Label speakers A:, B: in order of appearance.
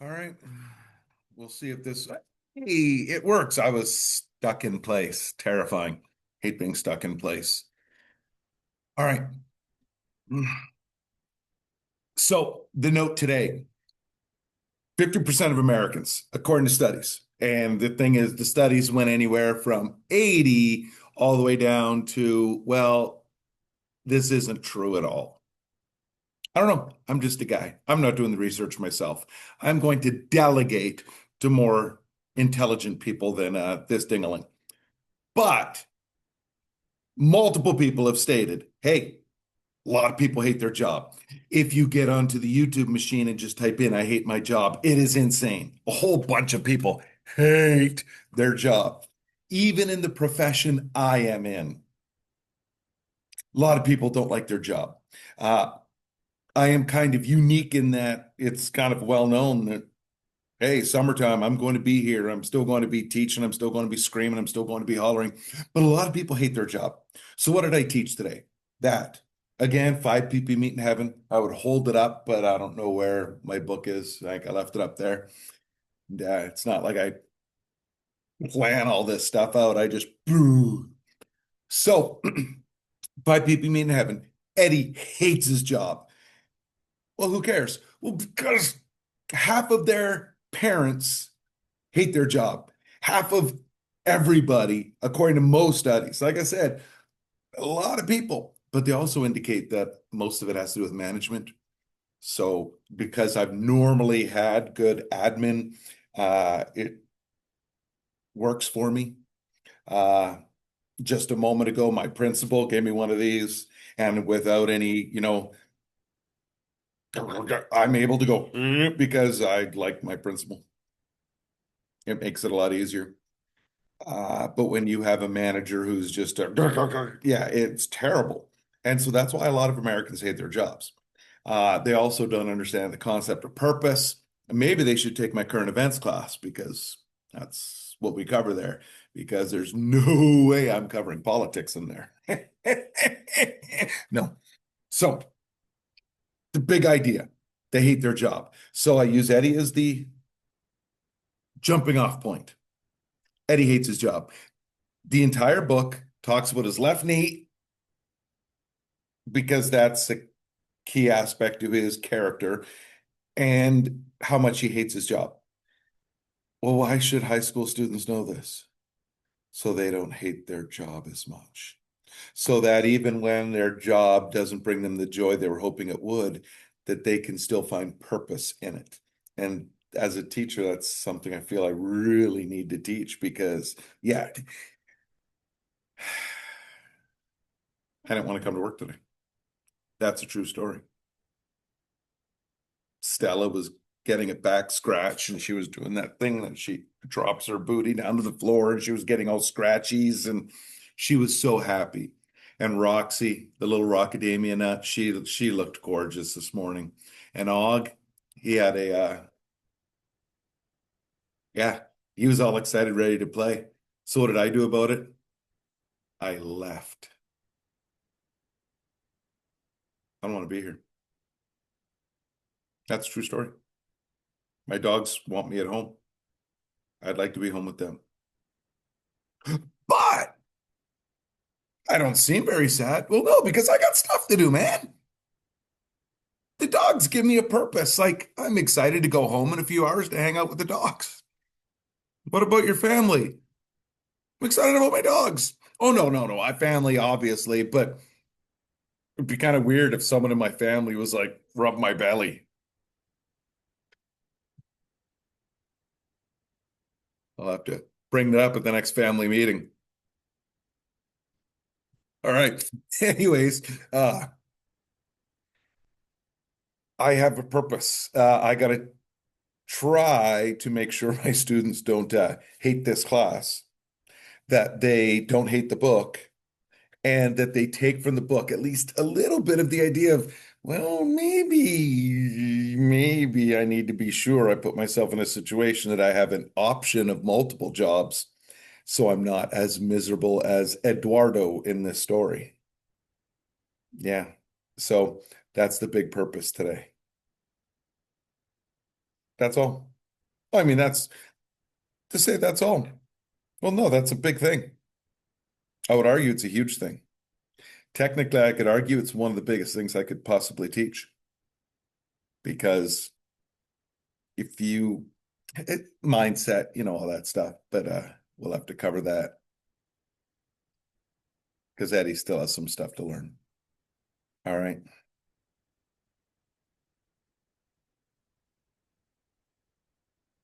A: All right. We'll see if this. Hey, it works. I was stuck in place. Terrifying. Hate being stuck in place. All right. So the note today, 50% of Americans, according to studies. And the thing is, the studies went anywhere from 80 all the way down to, well, this isn't true at all. I don't know. I'm just a guy. I'm not doing the research myself. I'm going to delegate to more intelligent people than this dingaling. But multiple people have stated, hey, a lot of people hate their job. If you get onto the YouTube machine and just type in, I hate my job, it is insane. A whole bunch of people hate their job. Even in the profession I am in, a lot of people don't like their job. Uh, I am kind of unique in that it's kind of well known that, hey, summertime, I'm going to be here. I'm still going to be teaching. I'm still going to be screaming. I'm still going to be hollering. But a lot of people hate their job. So what did I teach today? That. Again, 5 PP meet in heaven. I would hold it up, but I don't know where my book is. Like I left it up there. And, it's not like I plan all this stuff out. I just boo. So 5 PP meet in heaven. Eddie hates his job. Well, who cares? Well, because half of their parents hate their job. Half of everybody, according to most studies, like I said, a lot of people, but they also indicate that most of it has to do with management. So, because I've normally had good admin, it works for me. Uh, just a moment ago, my principal gave me one of these, and without any, I'm able to go because I like my principal. It makes it a lot easier. But when you have a manager who's just yeah, it's terrible. And so that's why a lot of Americans hate their jobs. They also don't understand the concept of purpose. Maybe they should take my current events class because that's what we cover there, because there's no way I'm covering politics in there. No. So the big idea, they hate their job. So I use Eddie as the jumping off point. Eddie hates his job. The entire book talks about his left knee because that's a key aspect to his character and how much he hates his job. Well, why should high school students know this? So they don't hate their job as much. So that even when their job doesn't bring them the joy they were hoping it would, that they can still find purpose in it. And as a teacher, that's something I feel I really need to teach because, yeah, I didn't want to come to work today. That's a true story. Stella was getting a back scratch and she was doing that thing that she drops her booty down to the floor and she was getting all scratchies and she was so happy. And Roxy, the little Rockadamia nut, she looked gorgeous this morning. And Og, he had a yeah, he was all excited, ready to play. So what did I do about it? I left. I don't want to be here. That's a true story. My dogs want me at home. I'd like to be home with them. But I don't seem very sad. Well, no, because I got stuff to do, man. The dogs give me a purpose. Like, I'm excited to go home in a few hours to hang out with the dogs. What about your family? I'm excited about my dogs. Oh, no, no, no. I family, obviously, but it'd be kind of weird if someone in my family was like, rub my belly. I'll have to bring that up at the next family meeting. All right. Anyways, I have a purpose. I got to try to make sure my students don't hate this class, that they don't hate the book, and that they take from the book at least a little bit of the idea of, well, maybe I need to be sure I put myself in a situation that I have an option of multiple jobs so I'm not as miserable as Eduardo in this story. Yeah. So that's the big purpose today. That's all. I mean, that's to say that's all. Well, no, that's a big thing. I would argue it's a huge thing. Technically, I could argue it's one of the biggest things I could possibly teach because if you mindset, all that stuff, but we'll have to cover that because Eddie still has some stuff to learn. All right.